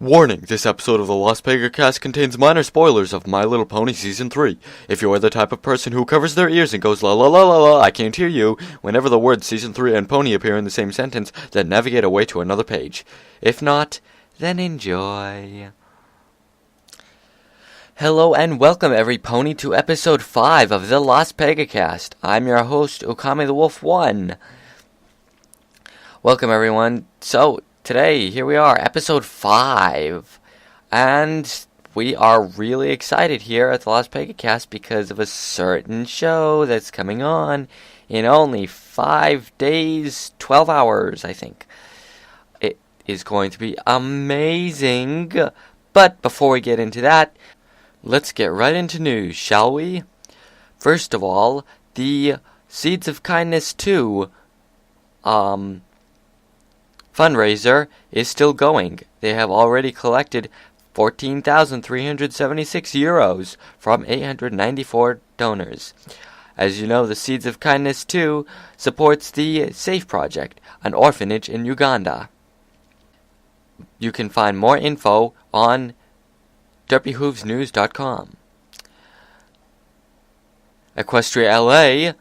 Warning, this episode of the Lost Pegacast contains minor spoilers of My Little Pony Season 3. If you are the type of person who covers their ears and goes la la la la la, I can't hear you, whenever the words Season 3 and Pony appear in the same sentence, then navigate away to another page. If not, then enjoy. Hello and welcome every pony to episode 5 of the Lost Pegacast. I'm your host, Ukami the Wolf 1. Welcome everyone. So, today, here we are, episode 5, and we are really excited here at the Lost Pegacast because of a certain show that's coming on in only 5 days, 12 hours, I think. It is going to be amazing, but before we get into that, let's get right into news, shall we? First of all, the Seeds of Kindness 2, fundraiser is still going. They have already collected 14,376 euros from 894 donors. As you know, the Seeds of Kindness 2 supports the SAFE Project, an orphanage in Uganda. You can find more info on derpyhoovesnews.com. Equestria LA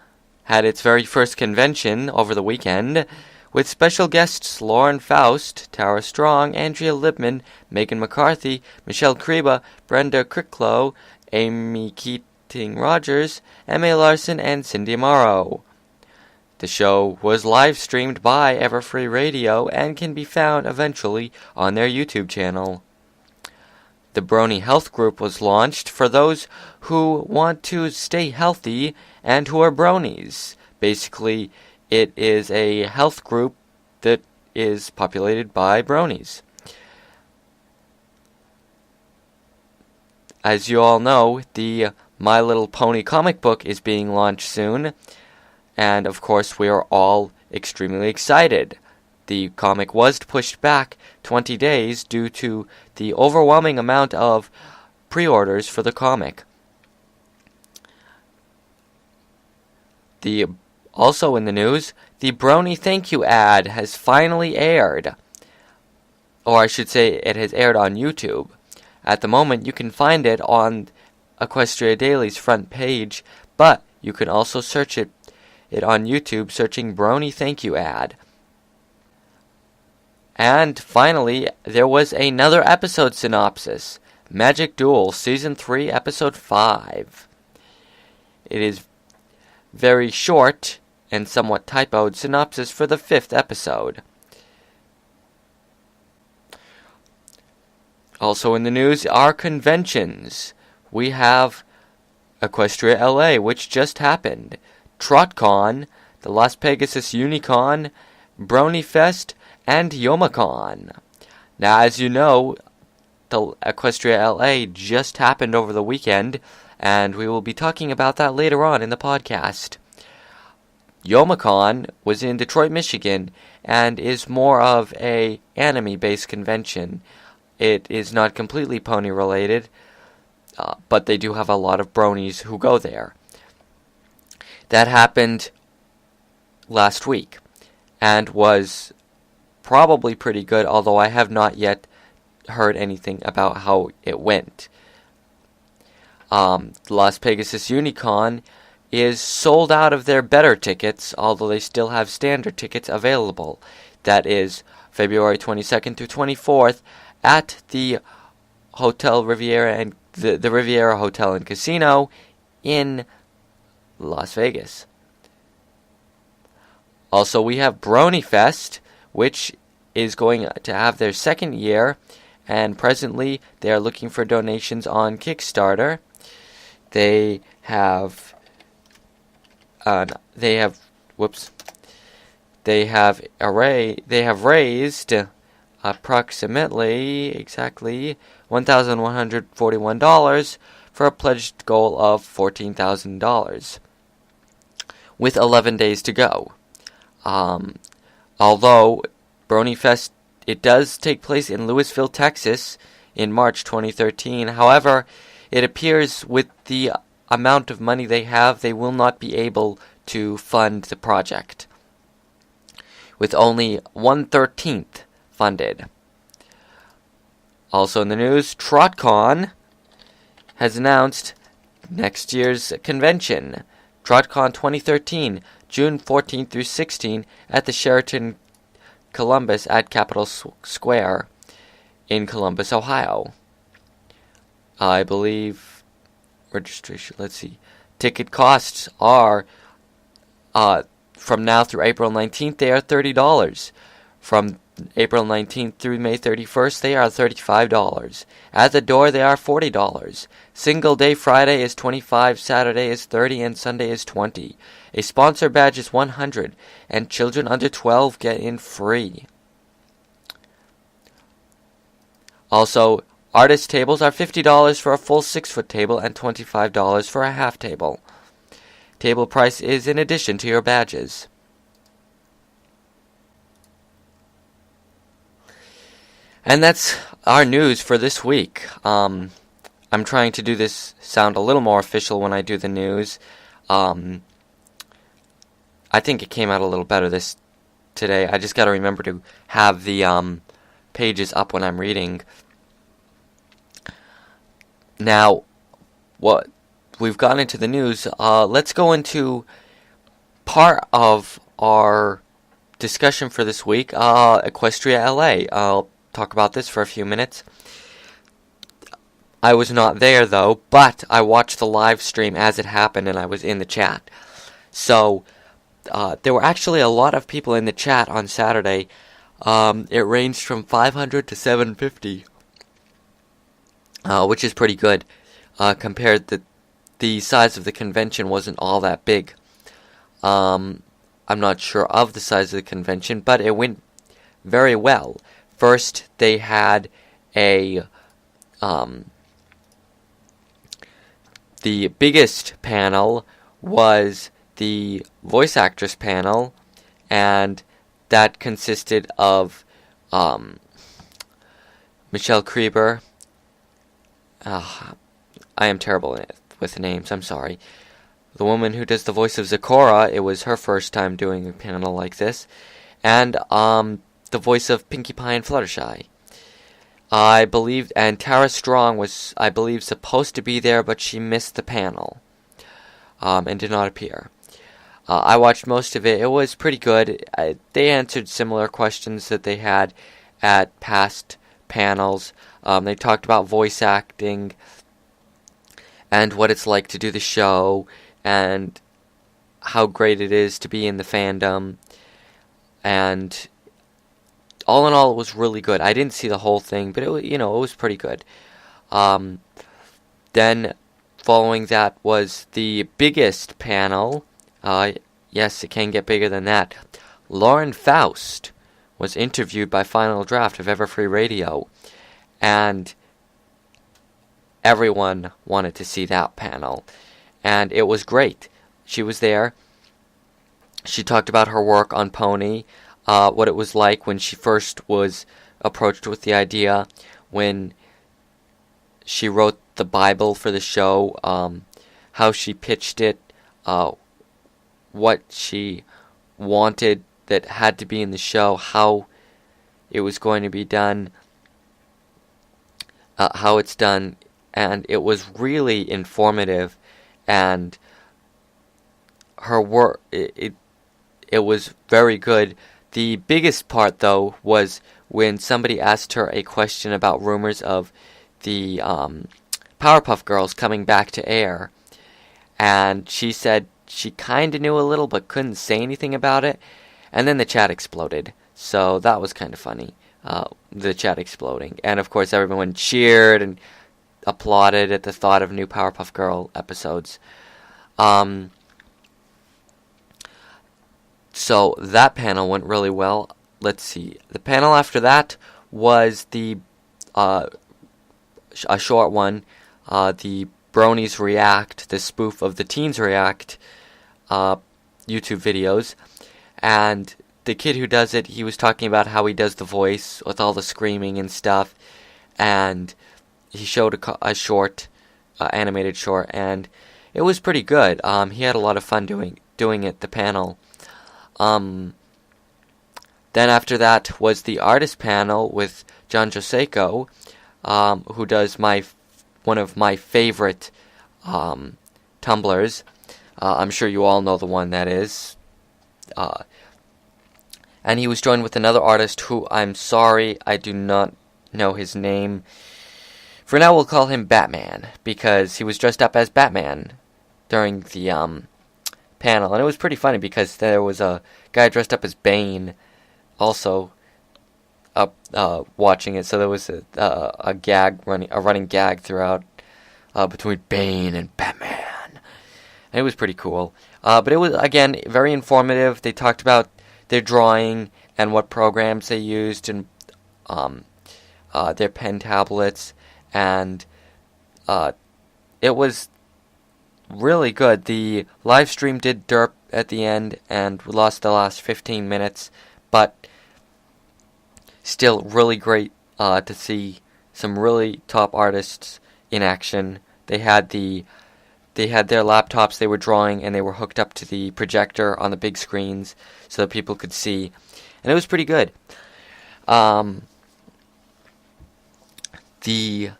had its very first convention over the weekend, with special guests Lauren Faust, Tara Strong, Andrea Libman, Megan McCarthy, Michelle Kriba, Brenda Cricklow, Amy Keating-Rogers, Emma Larson, and Cindy Morrow. The show was live-streamed by Everfree Radio and can be found eventually on their YouTube channel. The Brony Health Group was launched for those who want to stay healthy and who are bronies. Basically, it is a health group that is populated by bronies. As you all know, the My Little Pony comic book is being launched soon, and of course we are all extremely excited. The comic was pushed back 20 days due to the overwhelming amount of pre-orders for the comic. Also in the news, the Brony Thank You ad has finally aired. Or I should say, it has aired on YouTube. At the moment, you can find it on Equestria Daily's front page, but you can also search it on YouTube, searching Brony Thank You ad. And finally, there was another episode synopsis. Magic Duel, Season 3, Episode 5. It is very short and somewhat typoed synopsis for the 5th episode. Also in the news are conventions. We have Equestria LA, which just happened, TrotCon, the Las Pegasus Unicon, Brony Fest, and Yomacon. Now, as you know, the Equestria LA just happened over the weekend, and we will be talking about that later on in the podcast. Yomacon was in Detroit, Michigan, and is more of a anime-based convention. It is not completely pony-related, but they do have a lot of bronies who go there. That happened last week, and was probably pretty good, although I have not yet heard anything about how it went. Las Pegasus Unicon is sold out of their better tickets, although they still have standard tickets available. That is February 22nd through 24th at the Hotel Riviera and the Riviera Hotel and Casino in Las Vegas. Also, we have Brony Fest, which is going to have their second year, and presently they are looking for donations on Kickstarter. They have raised approximately exactly $1,141 for a pledged goal of $14,000 with 11 days to go. Although Brony Fest, it does take place in Louisville, Texas in March 2013. However, it appears with the amount of money they have, they will not be able to fund the project, with only 1/13 funded. Also in the news, TrotCon has announced next year's convention. TrotCon 2013, June 14 through 16 at the Sheraton Columbus at Capitol Square in Columbus, Ohio. I believe registration, let's see. Ticket costs are from now through April 19th, they are $30. From April 19th through May 31st, they are $35. At the door, they are $40. Single day Friday is $25, Saturday is $30, and Sunday is $20. A sponsor badge is $100, and children under 12 get in free. Also, artist tables are $50 for a full 6-foot table and $25 for a half table. Table price is in addition to your badges. And that's our news for this week. I'm trying to do this sound a little more official when I do the news. I think it came out a little better today. I just got to remember to have the pages up when I'm reading. Now, what we've gone into the news, let's go into part of our discussion for this week, Equestria LA. I'll talk about this for a few minutes. I was not there, though, but I watched the live stream as it happened, and I was in the chat. So, there were actually a lot of people in the chat on Saturday. It ranged from 500 to 750. Which is pretty good, compared to the size of the convention wasn't all that big. I'm not sure of the size of the convention, but it went very well. First, they had the biggest panel was the voice actress panel, and that consisted of Michelle Krieber. I am terrible with names, I'm sorry. The woman who does the voice of Zecora, it was her first time doing a panel like this. And the voice of Pinkie Pie and Fluttershy. I believe, and Tara Strong was, I believe, supposed to be there, but she missed the panel. And did not appear. I watched most of it. It was pretty good. They answered similar questions that they had at past panels. They talked about voice acting and what it's like to do the show and how great it is to be in the fandom. And all in all, it was really good. I didn't see the whole thing, but it was pretty good. Then following that was the biggest panel. Yes, it can get bigger than that. Lauren Faust was interviewed by Final Draft of Everfree Radio. And everyone wanted to see that panel. And it was great. She was there. She talked about her work on Pony, what it was like when she first was approached with the idea, when she wrote the Bible for the show, how she pitched it, what she wanted that had to be in the show, how it was going to be done, how it's done, and it was really informative, and her work, it was very good. The biggest part, though, was when somebody asked her a question about rumors of the Powerpuff Girls coming back to air, and she said she kind of knew a little but couldn't say anything about it, and then the chat exploded, so that was kind of funny. The chat exploding. And of course everyone cheered and applauded at the thought of new Powerpuff Girl episodes. So that panel went really well. Let's see. The panel after that was a short one. The Bronies React, the spoof of the Teens React YouTube videos. And the kid who does it, he was talking about how he does the voice with all the screaming and stuff, and he showed a short, animated short, and it was pretty good. He had a lot of fun doing it, the panel. Then after that was the artist panel with John Joseko, who does one of my favorite tumblers. I'm sure you all know the one that is. And he was joined with another artist who, I'm sorry, I do not know his name. For now, we'll call him Batman, because he was dressed up as Batman during the panel. And it was pretty funny, because there was a guy dressed up as Bane also watching it. So there was a running gag throughout between Bane and Batman. And it was pretty cool. But it was, again, very informative. They talked about their drawing and what programs they used and their pen tablets, and it was really good. The live stream did derp at the end, and we lost the last 15 minutes, but still really great to see some really top artists in action. They had their laptops they were drawing, and they were hooked up to the projector on the big screens so that people could see. And it was pretty good. The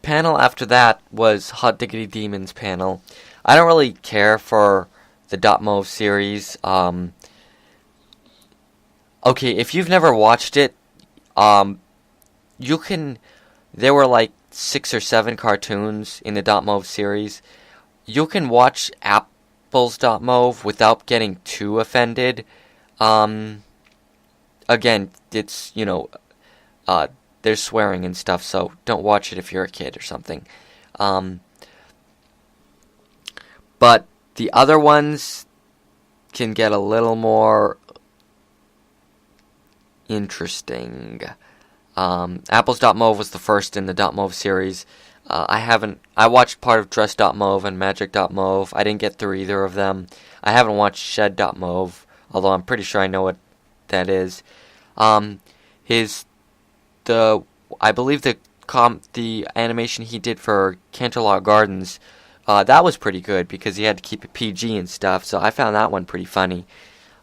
panel after that was Hot Diggity Demon's panel. I don't really care for the .mov series. Okay, if you've never watched it, you can... There were like 6 or 7 cartoons in the .mov series. You can watch Apple's .mov without getting too offended. Again, it's, there's swearing and stuff, so don't watch it if you're a kid or something. But the other ones can get a little more interesting. Apple's .mov was the first in the .mov series. I watched part of Dress.mov and Magic.mov. I didn't get through either of them. I haven't watched Shed.mov, although I'm pretty sure I know what that is. I believe the animation he did for Canterlot Gardens, that was pretty good because he had to keep it PG and stuff, so I found that one pretty funny.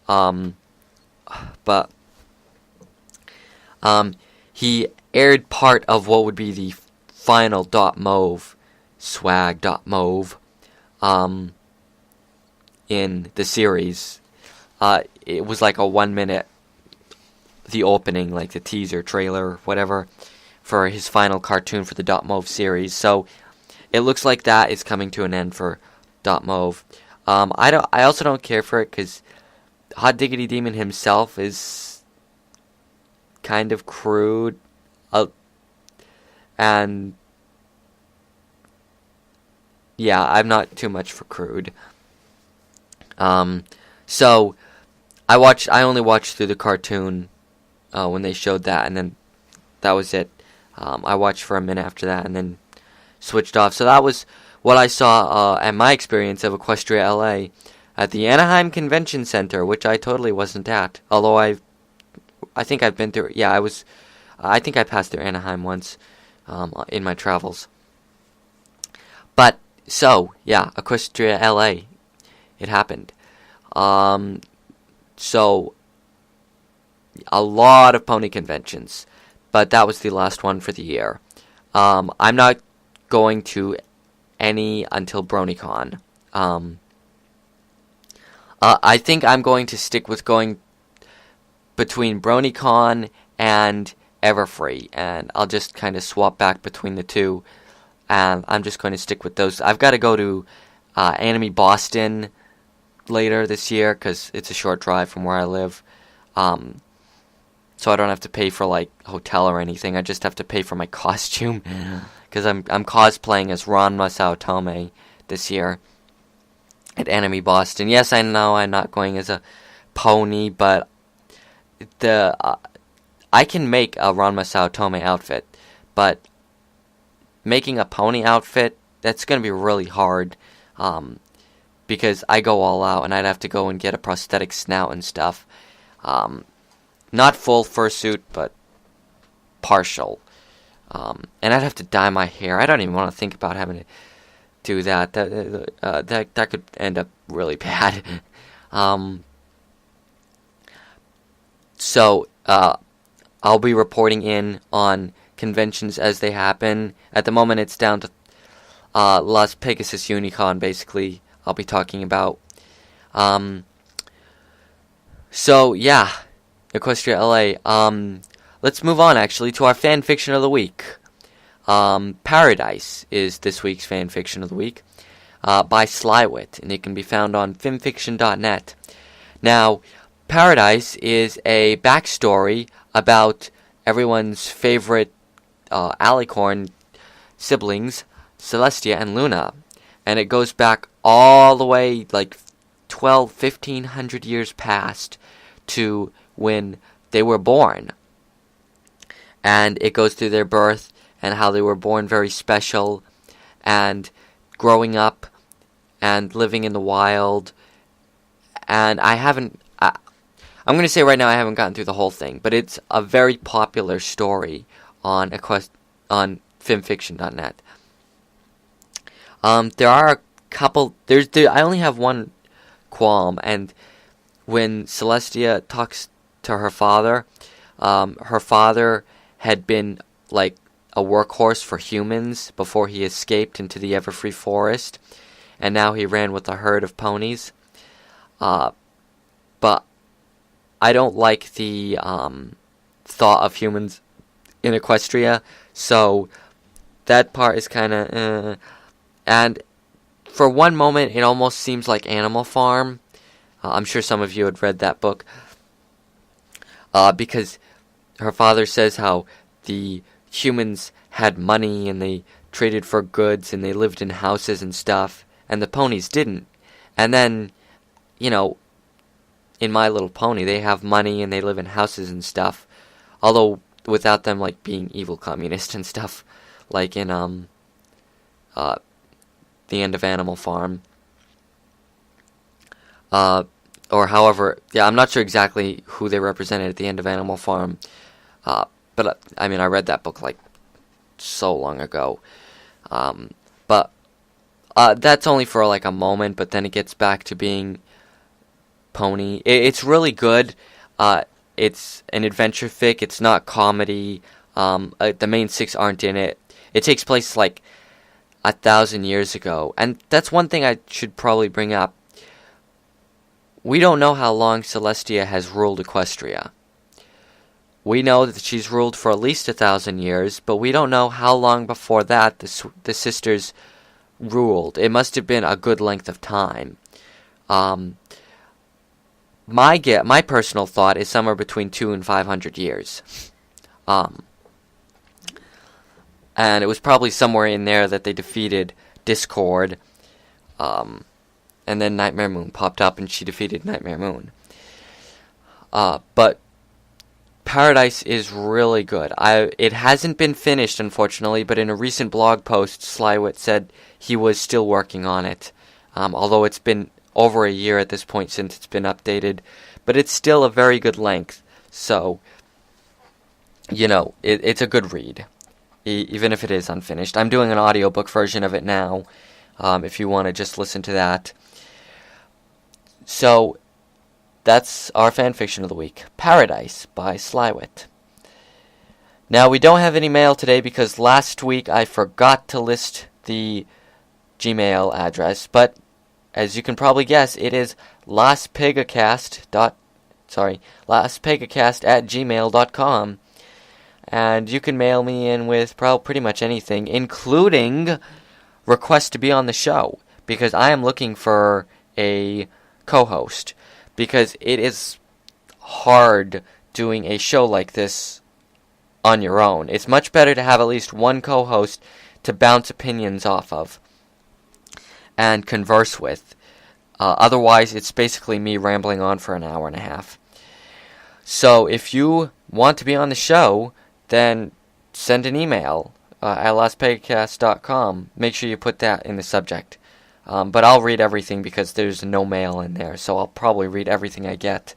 But he aired part of what would be the final .mov, swag.mov, in the series. It was like a 1 minute, the opening, like the teaser, trailer, whatever, for his final cartoon for the .mov series. So it looks like that is coming to an end for .mov. I also don't care for it because Hot Diggity Demon himself is kind of crude, and yeah, I'm not too much for crude. So I only watched through the cartoon when they showed that, and then that was it. I watched for a minute after that, and then switched off. So that was what I saw and my experience of Equestria LA at the Anaheim Convention Center, which I totally wasn't at. Although I think I've been through. Yeah, I think I passed through Anaheim once in my travels. But so yeah, Equestria LA, it happened. So a lot of pony conventions, but that was the last one for the year. I'm not going to any until BronyCon. I think I'm going to stick with going between BronyCon and Everfree, and I'll just kind of swap back between the two, and I'm just going to stick with those. I've got to go to Anime Boston later this year, because it's a short drive from where I live, so I don't have to pay for, like, hotel or anything. I just have to pay for my costume, because I'm cosplaying as Ranma Saotome this year at Anime Boston. Yes, I know I'm not going as a pony, but I can make a Ranma Saotome outfit, but making a pony outfit, that's going to be really hard, because I go all out, and I'd have to go and get a prosthetic snout and stuff. Not full fursuit, but partial. And I'd have to dye my hair. I don't even want to think about having to do that. That could end up really bad. So I'll be reporting in on conventions as they happen. At the moment, it's down to Las Pegasus Unicon, basically, I'll be talking about. So, yeah, Equestria LA. Let's move on, actually, to our fan fiction of the week. Paradise is this week's fan fiction of the week, by Slywit, and it can be found on filmfiction.net. Now, Paradise is a backstory about everyone's favorite alicorn siblings, Celestia and Luna, and it goes back all the way, like 1,500 years past to when they were born. And it goes through their birth and how they were born very special, and growing up and living in the wild. And I'm going to say right now I haven't gotten through the whole thing, but it's a very popular story on filmfiction.net. There are a couple. I only have one qualm, and when Celestia talks to her father had been like a workhorse for humans before he escaped into the Everfree Forest, and now he ran with a herd of ponies. But I don't like the thought of humans in Equestria, so that part is kind of and for one moment it almost seems like Animal Farm. I'm sure some of you had read that book, because her father says how the humans had money and they traded for goods and they lived in houses and stuff, and the ponies didn't. And then, in My Little Pony, they have money and they live in houses and stuff, although without them like being evil communists and stuff, like in the end of Animal Farm. Or however, I'm not sure exactly who they represented at the end of Animal Farm, but I read that book like so long ago. But that's only for like a moment, but then it gets back to being Pony. It's really good. It's an adventure fic. It's not comedy. The main six aren't in it. It takes place like 1,000 years ago, and that's one thing I should probably bring up. We don't know how long Celestia has ruled Equestria. We know that she's ruled for at least 1,000 years, but we don't know how long before that the sisters ruled. It must have been a good length of time. My personal thought is somewhere between 200 and 500 years. And it was probably somewhere in there that they defeated Discord. And then Nightmare Moon popped up and she defeated Nightmare Moon. But Paradise is really good. It hasn't been finished, unfortunately, but in a recent blog post, Slywit said he was still working on it. Although it's been over a year at this point since it's been updated. But it's still a very good length. So, it's a good read, even if it is unfinished. I'm doing an audiobook version of it now, if you want to just listen to that. So, that's our fanfiction of the week, Paradise by Slywit. Now, we don't have any mail today because last week I forgot to list the Gmail address, but as you can probably guess, it is laspegacast@gmail.com, and you can mail me in with pretty much anything, including requests to be on the show, because I am looking for a co-host, because it is hard doing a show like this on your own. It's much better to have at least one co-host to bounce opinions off of and converse with. Otherwise, it's basically me rambling on for an hour and a half. So, if you want to be on the show, then send an email at lastpegacast.com. Make sure you put that in the subject. But I'll read everything because there's no mail in there, so I'll probably read everything I get.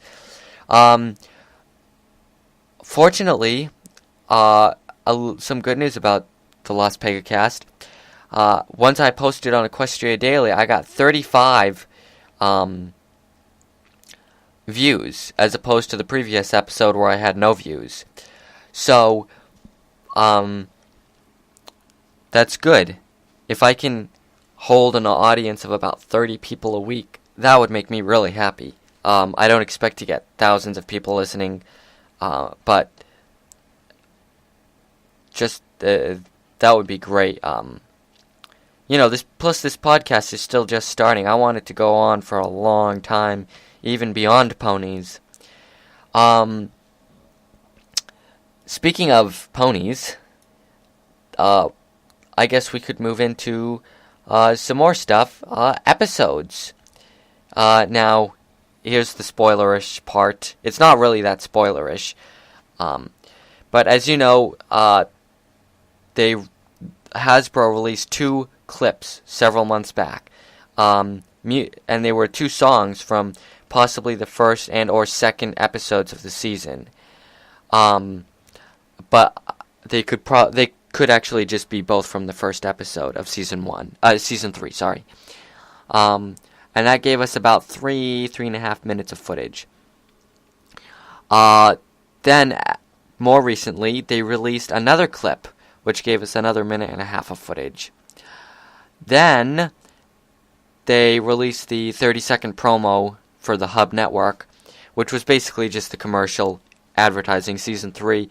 Fortunately, some good news about the Las Pegacast. Once I posted on Equestria Daily, I got 35 views, as opposed to the previous episode where I had no views. So, That's good. If I can hold an audience of about 30 people a week, that would make me really happy. I don't expect to get thousands of people listening, but just that would be great. This podcast is still just starting. I want it to go on for a long time, even beyond ponies. Speaking of ponies, I guess we could move into some more stuff. Episodes. Now, here's the spoilerish part. It's not really that spoilerish. But as you know, Hasbro released 2 clips several months back. And they were 2 songs from possibly the first and or second episodes of the season. But they could actually just be both from the first episode of season 3, sorry. And that gave us about 3.5 minutes of footage. Then, more recently, they released another clip, which gave us another 1.5 minutes of footage. Then, they released the 30-second promo for the Hub Network, which was basically just the commercial advertising season 3.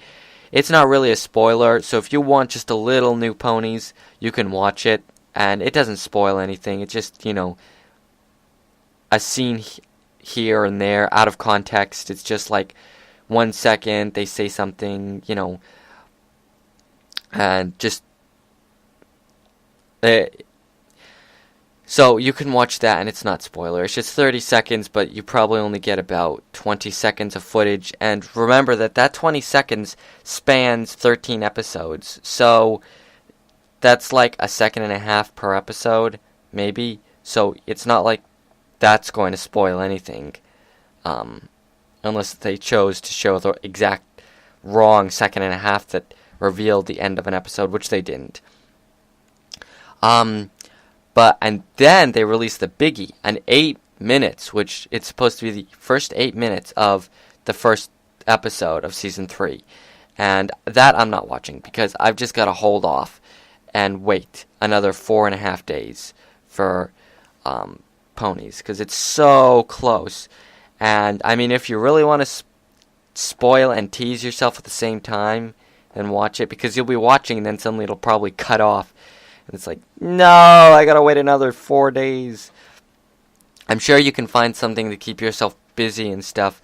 It's not really a spoiler, so if you want just a little new ponies, you can watch it, and it doesn't spoil anything. It's just, a scene here and there, out of context. It's just like 1 second, they say something, and just... So you can watch that, and it's not spoiler. It's just 30 seconds, but you probably only get about 20 seconds of footage. And remember that 20 seconds spans 13 episodes. So that's like a 1.5 seconds per episode, maybe. So it's not like that's going to spoil anything. Unless they chose to show the exact wrong 1.5 seconds that revealed the end of an episode, which they didn't. And then they released the biggie, an 8 minutes, which it's supposed to be the first 8 minutes of the first episode of season 3. And that I'm not watching, because I've just got to hold off and wait another 4.5 days for ponies, because it's so close. And, I mean, if you really want to spoil and tease yourself at the same time, then watch it, because you'll be watching and then suddenly it'll probably cut off. And it's like, no, I gotta wait another 4 days. I'm sure you can find something to keep yourself busy and stuff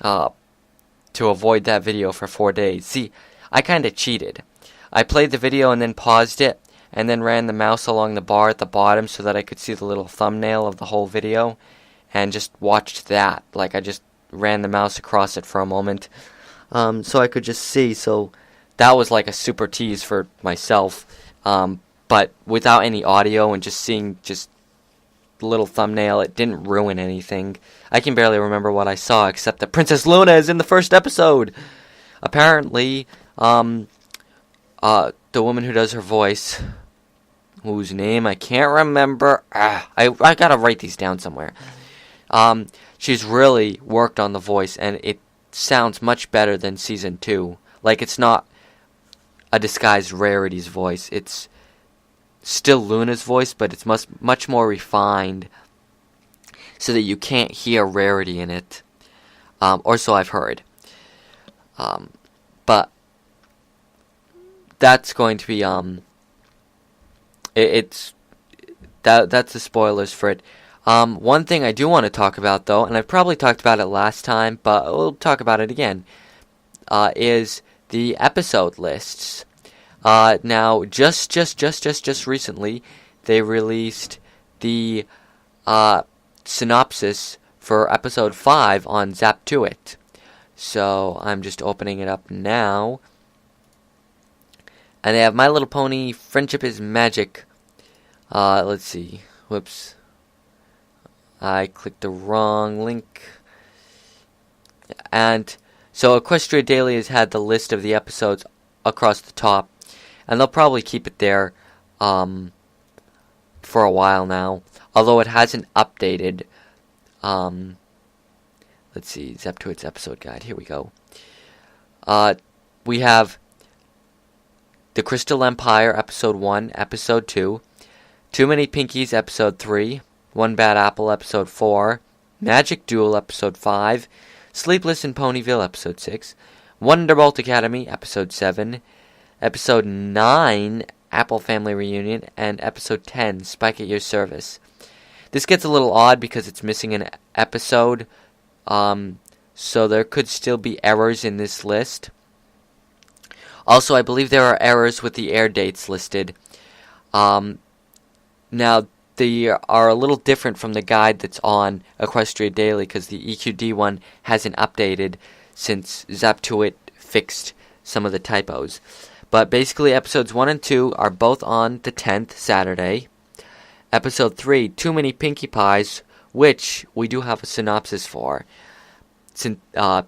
to avoid that video for 4 days. See, I kind of cheated. I played the video and then paused it, and then ran the mouse along the bar at the bottom so that I could see the little thumbnail of the whole video, and just watched that. Like, I just ran the mouse across it for a moment, so I could just see. So that was like a super tease for myself. But without any audio and just seeing just the little thumbnail, it didn't ruin anything. I can barely remember what I saw, except that Princess Luna is in the first episode. Apparently, the woman who does her voice, whose name I can't remember. I gotta write these down somewhere. She's really worked on the voice, and it sounds much better than season 2. Like, it's not a disguised Rarity's voice. It's still Luna's voice, but it's much more refined, so that you can't hear Rarity in it, or so I've heard. But that's going to be that's the spoilers for it. One thing I do want to talk about, though, and I've probably talked about it last time, but we'll talk about it again, is the episode lists. Now, just recently, they released the synopsis for episode 5 on Zap to It. So I'm just opening it up now, and they have My Little Pony: Friendship is Magic. Let's see. Whoops. I clicked the wrong link. And so Equestria Daily has had the list of the episodes across the top, and they'll probably keep it there for a while now, although it hasn't updated. Let's see, Zap to Its episode guide. Here we go. We have The Crystal Empire, Episode 1, Episode 2. Too Many Pinkies, Episode 3. One Bad Apple, Episode 4. Magic Duel, Episode 5. Sleepless in Ponyville, Episode 6. Wonderbolt Academy, Episode 7. Episode 9, Apple Family Reunion. And Episode 10, Spike at Your Service. This gets a little odd because it's missing an episode. So there could still be errors in this list. Also, I believe there are errors with the air dates listed. Now, they are a little different from the guide that's on Equestria Daily because the EQD one hasn't updated since Zaptuit fixed some of the typos. But basically, episodes 1 and 2 are both on the 10th, Saturday. Episode 3, Too Many Pinkie Pies, which we do have a synopsis for.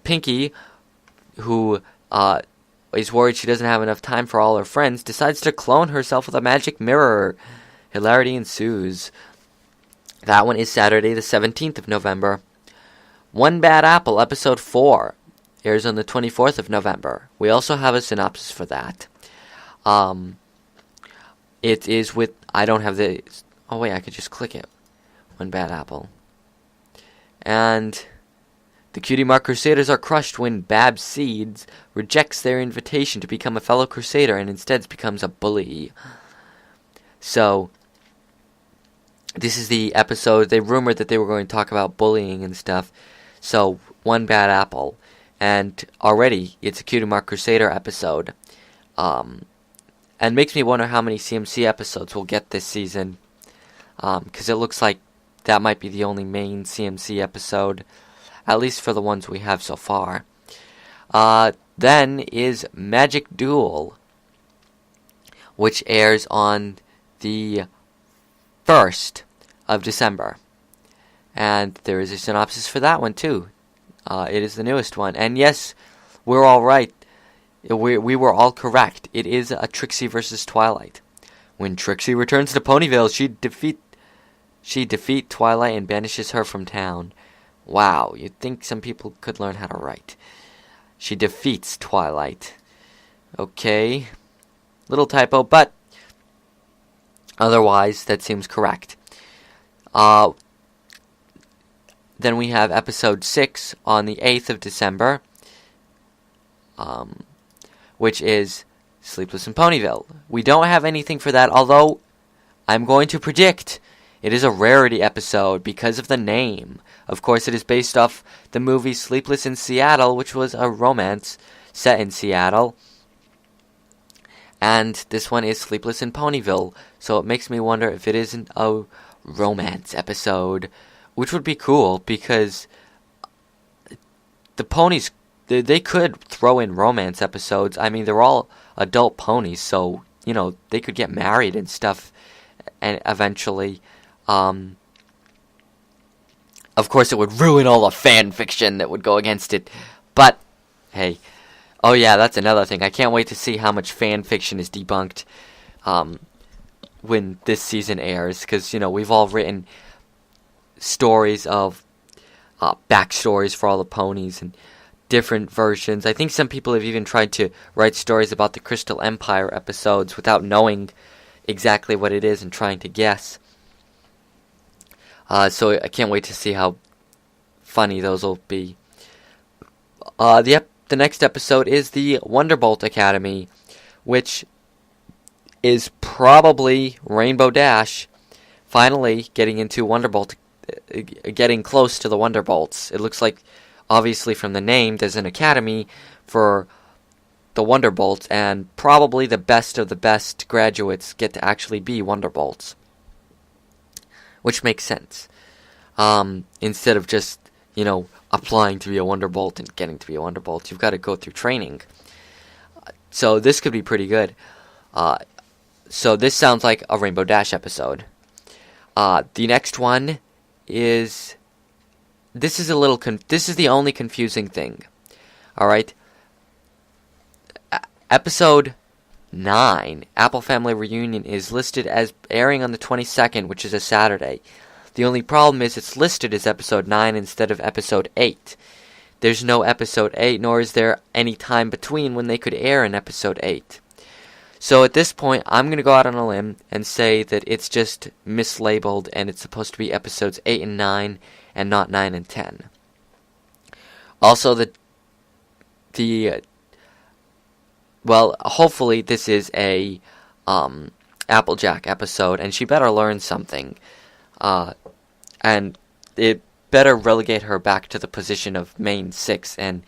Pinkie, who is worried she doesn't have enough time for all her friends, decides to clone herself with a magic mirror. Hilarity ensues. That one is Saturday, the 17th of November. One Bad Apple, Episode 4, airs on the 24th of November. We also have a synopsis for that. It is with... I don't have the... Oh, wait, I could just click it. One Bad Apple. And... The Cutie Mark Crusaders are crushed when Babs Seeds rejects their invitation to become a fellow Crusader and instead becomes a bully. So... This is the episode, they rumored that they were going to talk about bullying and stuff. So, One Bad Apple. And already, it's a Cutie Mark Crusader episode. And makes me wonder how many CMC episodes we'll get this season. Because it looks like that might be the only main CMC episode. At least for the ones we have so far. Then is Magic Duel. Which airs on the 1st of December. And there is a synopsis for that one too. It is the newest one. And yes, we're all right. We were all correct. It is a Trixie versus Twilight. When Trixie returns to Ponyville, she defeat Twilight and banishes her from town. Wow, you'd think some people could learn how to write. She defeats Twilight. Okay. Little typo, but otherwise, that seems correct. Then we have episode 6 on the 8th of December, which is Sleepless in Ponyville. We don't have anything for that, although I'm going to predict it is a rarity episode because of the name. Of course, it is based off the movie Sleepless in Seattle, which was a romance set in Seattle. And this one is Sleepless in Ponyville, so it makes me wonder if it isn't a romance episode, which would be cool, because the ponies, they could throw in romance episodes. I mean, they're all adult ponies, so, you know, they could get married and stuff, and eventually. Of course, it would ruin all the fan fiction that would go against it, but, hey. Oh yeah, that's another thing. I can't wait to see how much fan fiction is debunked when this season airs. Because, you know, we've all written stories of backstories for all the ponies and different versions. I think some people have even tried to write stories about the Crystal Empire episodes without knowing exactly what it is and trying to guess. So I can't wait to see how funny those will be. The next episode is the Wonderbolt Academy, which is probably Rainbow Dash finally getting into Wonderbolt, getting close to the Wonderbolts. It looks like, obviously from the name, there's an academy for the Wonderbolts, and probably the best of the best graduates get to actually be Wonderbolts. Which makes sense. Instead of just, you know, applying to be a Wonderbolt and getting to be a Wonderbolt, you've got to go through training. So this could be pretty good. So this sounds like a Rainbow Dash episode. The next one is... This is the only confusing thing. Alright? Episode 9, Apple Family Reunion, is listed as airing on the 22nd, which is a Saturday. The only problem is it's listed as episode 9 instead of episode 8. There's no episode 8, nor is there any time between when they could air an episode 8. So at this point, I'm going to go out on a limb and say that it's just mislabeled and it's supposed to be episodes 8 and 9 and not 9 and 10. Also, well, hopefully this is a Applejack episode, and she better learn something. And it better relegate her back to the position of main 6, and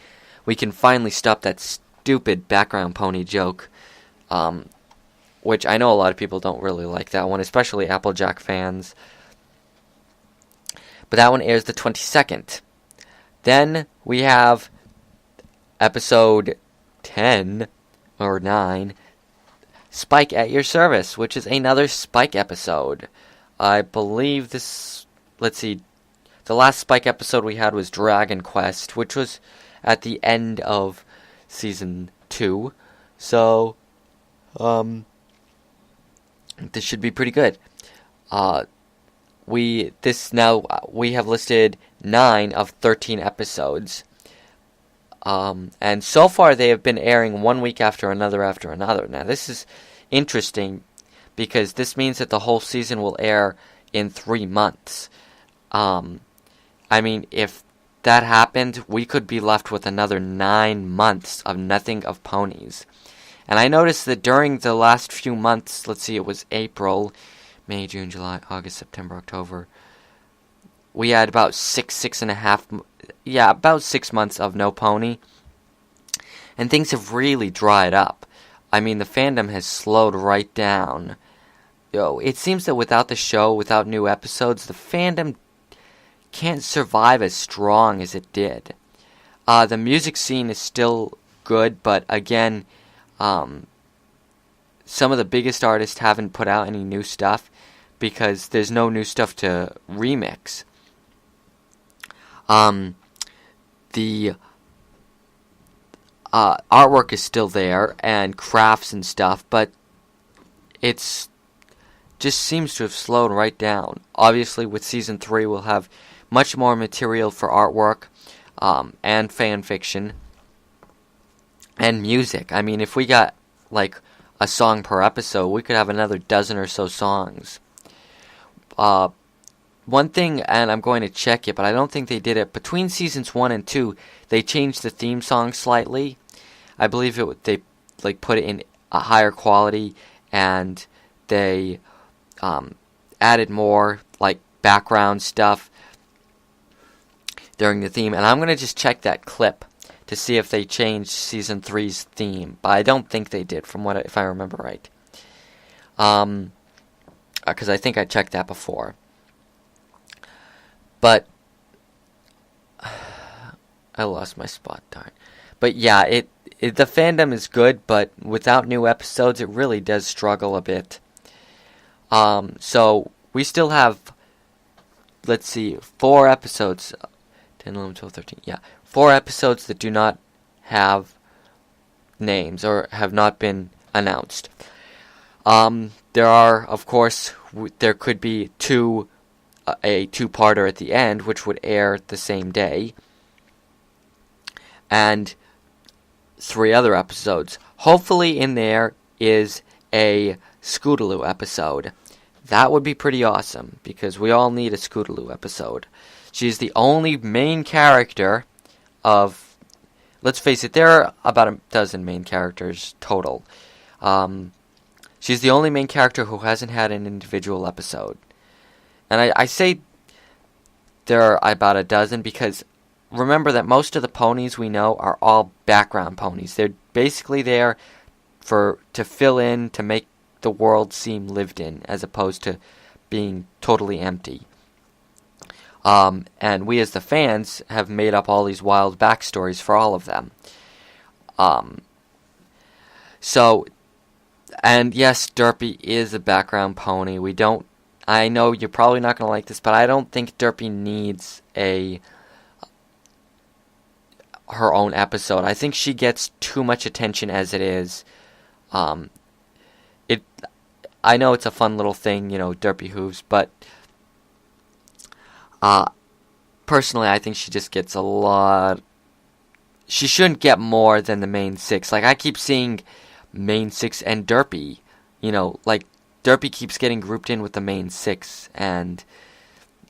we can finally stop that stupid background pony joke, which I know a lot of people don't really like that one, especially Applejack fans. But that one airs the 22nd. Then we have episode 10, or 9, Spike at Your Service, which is another Spike episode. I believe this, let's see, the last Spike episode we had was Dragon Quest, which was at the end of Season 2. So, this should be pretty good. We have listed 9 of 13 episodes. And so far they have been airing one week after another. Now this is interesting because this means that the whole season will air in 3 months. I mean, if that happened, we could be left with another 9 months of nothing of ponies. And I noticed that during the last few months, let's see, it was April, May, June, July, August, September, October. We had about about 6 months of no pony. And things have really dried up. I mean, the fandom has slowed right down. It seems that without the show, without new episodes, the fandom can't survive as strong as it did. The music scene is still good, but again, some of the biggest artists haven't put out any new stuff because there's no new stuff to remix. The artwork is still there and crafts and stuff, but it's just seems to have slowed right down. Obviously, with Season 3, we'll have much more material for artwork and fan fiction and music. I mean, if we got like a song per episode, we could have another dozen or so songs. One thing, and I'm going to check it, but I don't think they did it. Between Seasons 1 and 2, they changed the theme song slightly. I believe they put it in a higher quality, and they added more like background stuff during the theme. And I'm going to just check that clip to see if they changed Season 3's theme. But I don't think they did, if I remember right. Because I think I checked that before. But I lost my spot, darn. But yeah, the fandom is good, but without new episodes, it really does struggle a bit. So we still have, let's see, 4 episodes. 10, 11, 12, 13. Yeah, 4 episodes that do not have names or have not been announced. There are, of course, there could be a 2-parter at the end, which would air the same day, and 3 other episodes. Hopefully in there is a Scootaloo episode. That would be pretty awesome, because we all need a Scootaloo episode. She's the only main character of... Let's face it, there are about a dozen main characters total. She's the only main character who hasn't had an individual episode. And I say there are about a dozen because remember that most of the ponies we know are all background ponies. They're basically there to fill in, to make the world seem lived in, as opposed to being totally empty. And we as the fans have made up all these wild backstories for all of them. And yes, Derpy is a background pony. I know you're probably not going to like this, but I don't think Derpy needs her own episode. I think she gets too much attention as it is. I know it's a fun little thing, Derpy hooves, but personally, I think she just gets a lot. She shouldn't get more than the main 6. Like, I keep seeing main 6 and Derpy. Like, Derpy keeps getting grouped in with the main 6, and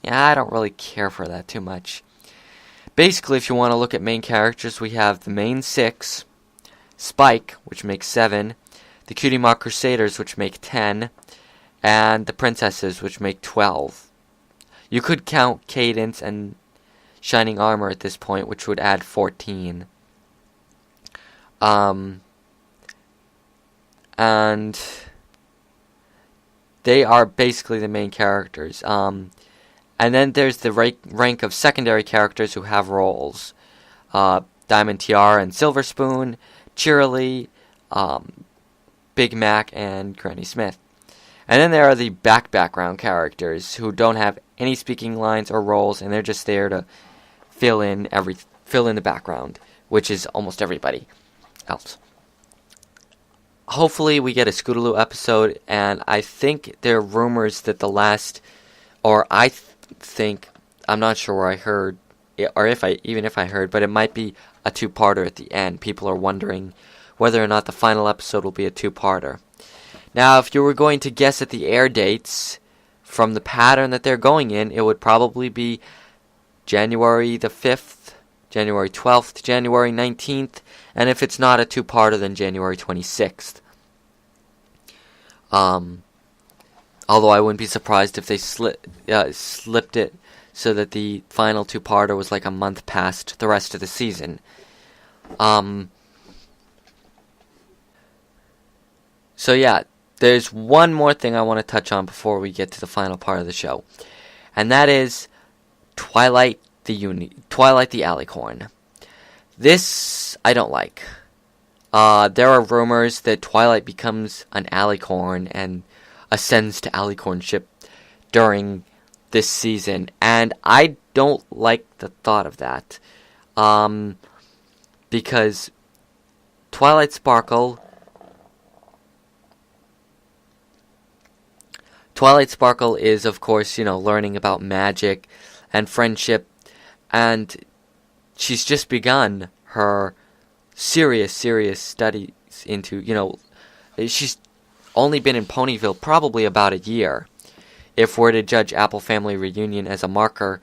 yeah, I don't really care for that too much. Basically, if you want to look at main characters, we have the main 6, Spike, which makes 7, the Cutie Mark Crusaders, which make 10, and the Princesses, which make 12. You could count Cadence and Shining Armor at this point, which would add 14. And they are basically the main characters. And then there's the rank of secondary characters who have roles. Diamond Tiara and Silver Spoon, Cheerilee, Big Mac, and Granny Smith. And then there are the background characters who don't have any speaking lines or roles, and they're just there to fill in the background, which is almost everybody else. Hopefully we get a Scootaloo episode, and I think there are rumors that I'm not sure where I heard, or if I heard, but it might be a 2-parter at the end. People are wondering whether or not the final episode will be a 2-parter. Now, if you were going to guess at the air dates from the pattern that they're going in, it would probably be January the 5th, January 12th, January 19th, and if it's not a 2-parter, then January 26th. Although I wouldn't be surprised if they slipped it so that the final 2-parter was like a month past the rest of the season. So yeah, there's one more thing I want to touch on before we get to the final part of the show, and that is Twilight the Alicorn. This I don't like. There are rumors that Twilight becomes an Alicorn and ascends to Alicornship during this season, and I don't like the thought of that. Because Twilight Sparkle is, of course, learning about magic and friendship, and she's just begun her serious studies into, she's only been in Ponyville probably about a year. If we're to judge Apple Family Reunion as a marker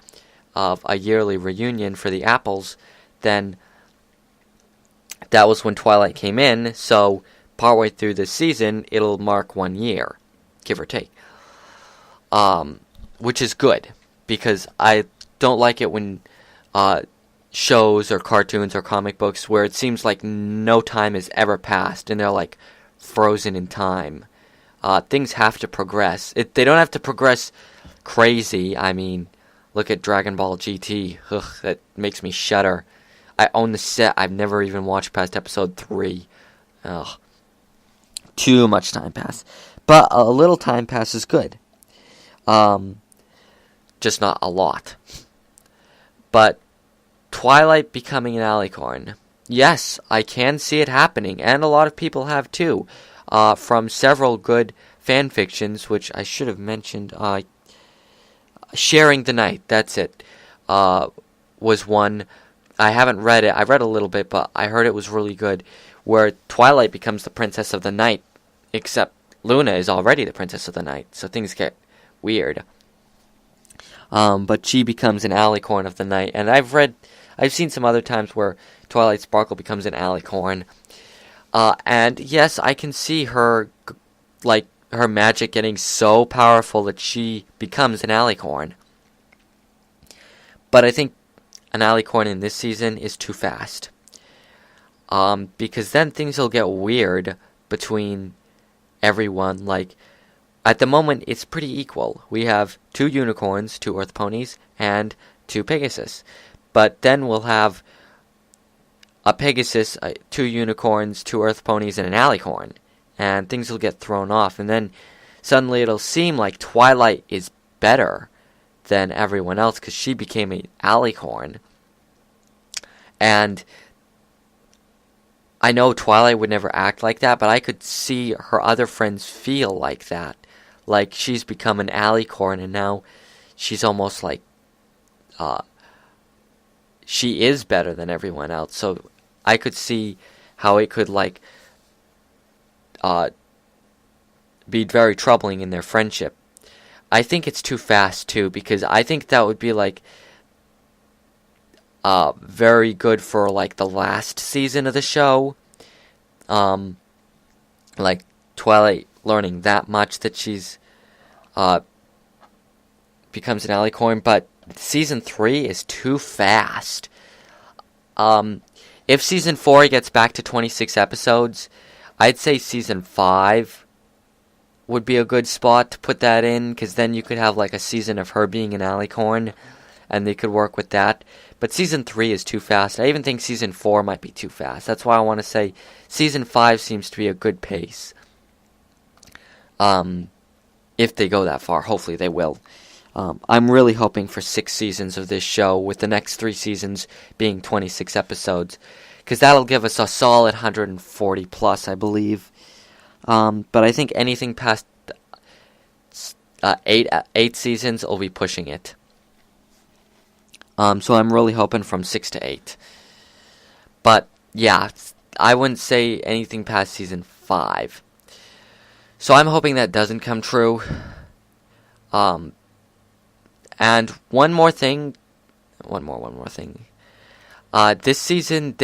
of a yearly reunion for the Apples, then that was when Twilight came in, so partway through this season, it'll mark 1 year, give or take. Which is good, because I don't like it when shows or cartoons or comic books where it seems like no time has ever passed and they're like frozen in time. Things have to progress. They don't have to progress crazy. I mean, look at Dragon Ball GT. Ugh, that makes me shudder. I own the set. I've never even watched past episode 3. Ugh. Too much time pass. But a little time pass is good. Just not a lot. But Twilight becoming an Alicorn. Yes, I can see it happening, and a lot of people have too. From several good fan fictions, which I should have mentioned. Sharing the Night, that's it. Was one. I haven't read it. I read a little bit, but I heard it was really good. Where Twilight becomes the Princess of the Night, except Luna is already the Princess of the Night, so things get weird. But she becomes an Alicorn of the Night, and I've seen some other times where Twilight Sparkle becomes an Alicorn. And yes, I can see her, her magic getting so powerful that she becomes an Alicorn. But I think an Alicorn in this season is too fast. Because then things will get weird between everyone. Like, at the moment, it's pretty equal. We have 2 unicorns, 2 Earth ponies, and 2 Pegasus. But then we'll have a Pegasus, 2 unicorns, 2 Earth ponies, and an Alicorn. And things will get thrown off. And then suddenly it'll seem like Twilight is better than everyone else because she became an Alicorn. And I know Twilight would never act like that, but I could see her other friends feel like that. Like she's become an Alicorn, and now she's almost like she is better than everyone else. So I could see how it could be very troubling in their friendship. I think it's too fast too, because I think that would be like very good for like the last season of the show. Like Twilight learning that much that she's becomes an alicorn, but season 3 is too fast. If season 4 gets back to 26 episodes, I'd say season 5 would be a good spot to put that in, because then you could have like a season of her being an alicorn, and they could work with that. But season 3 is too fast. I even think season 4 might be too fast. That's why I want to say season 5 seems to be a good pace. If they go that far, hopefully they will. I'm really hoping for 6 seasons of this show, with the next 3 seasons being 26 episodes, because that'll give us a solid 140 plus, I believe. But I think anything past 8 seasons will be pushing it. So I'm really hoping from 6 to 8. But yeah, I wouldn't say anything past season 5. So I'm hoping that doesn't come true. And one more thing. This season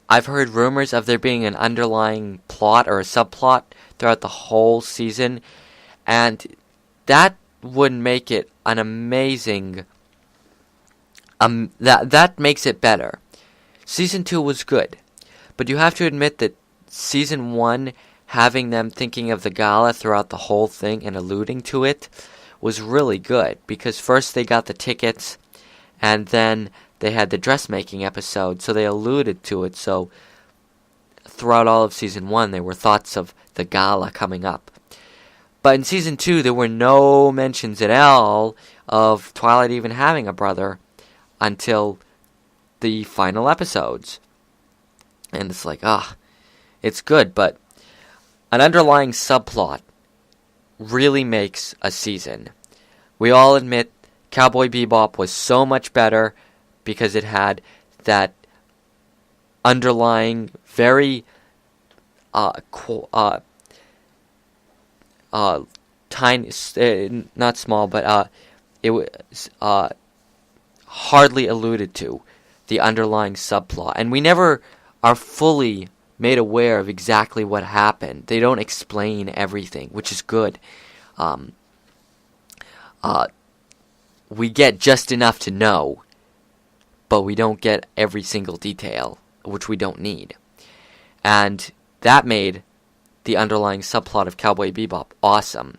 I've heard rumors of there being an underlying plot or a subplot throughout the whole season, and that would make it an amazing. That makes it better. Season 2 was good, but you have to admit that season 1, having them thinking of the gala throughout the whole thing and alluding to it, was really good, because first they got the tickets, and then they had the dressmaking episode, so they alluded to it. So throughout all of season 1, there were thoughts of the gala coming up. But in season 2, there were no mentions at all of Twilight even having a brother until the final episodes. And it's like, it's good, but an underlying subplot really makes a season. We all admit Cowboy Bebop was so much better because it had that underlying, very tiny, not small, but it was hardly alluded to, the underlying subplot, and we never are fully made aware of exactly what happened. They don't explain everything, which is good. We get just enough to know, but we don't get every single detail, which we don't need. And that made the underlying subplot of Cowboy Bebop awesome,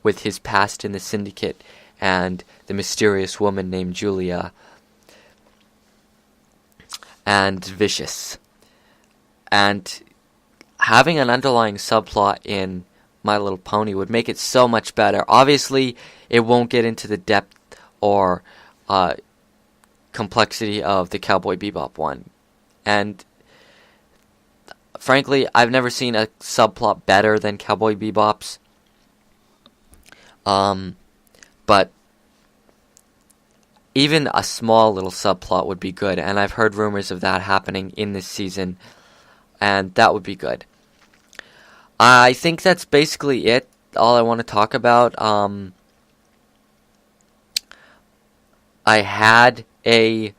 with his past in the Syndicate and the mysterious woman named Julia and Vicious. And having an underlying subplot in My Little Pony would make it so much better. Obviously, it won't get into the depth or complexity of the Cowboy Bebop one. And frankly, I've never seen a subplot better than Cowboy Bebop's. But even a small little subplot would be good, and I've heard rumors of that happening in this season, and that would be good. I think that's basically it, all I want to talk about. I had a...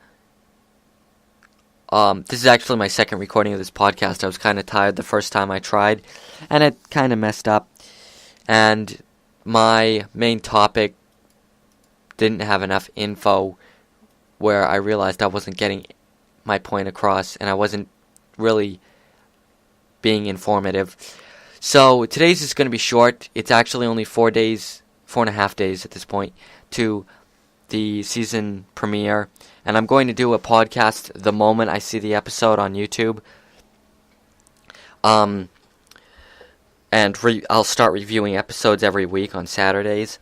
this is actually my second recording of this podcast. I was kind of tired the first time I tried, and it kind of messed up. And my main topic didn't have enough info where I realized I wasn't getting my point across, and I wasn't really being informative. So today's is going to be short. It's actually only 4.5 days at this point to the season premiere, and I'm going to do a podcast the moment I see the episode on YouTube. And I'll start reviewing episodes every week on Saturdays.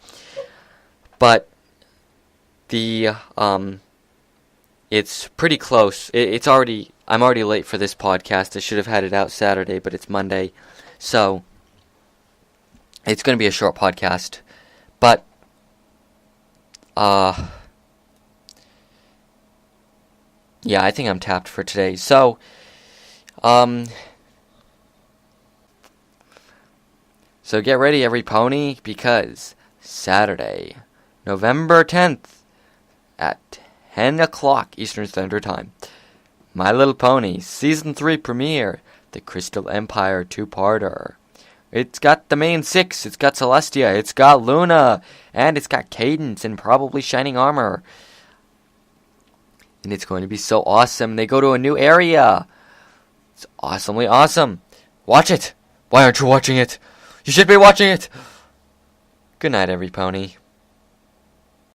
But it's pretty close. I'm already late for this podcast. I should have had it out Saturday, but it's Monday. So it's going to be a short podcast. But yeah, I think I'm tapped for today. So So get ready, every pony, because Saturday, November 10th, at 10 o'clock Eastern Standard Time, My Little Pony Season 3 premiere, The Crystal Empire 2-parter. It's got the main six. It's got Celestia. It's got Luna. And it's got Cadence and probably Shining Armor. And it's going to be so awesome. They go to a new area. It's awesomely awesome. Watch it. Why aren't you watching it? You should be watching it. Good night, every pony.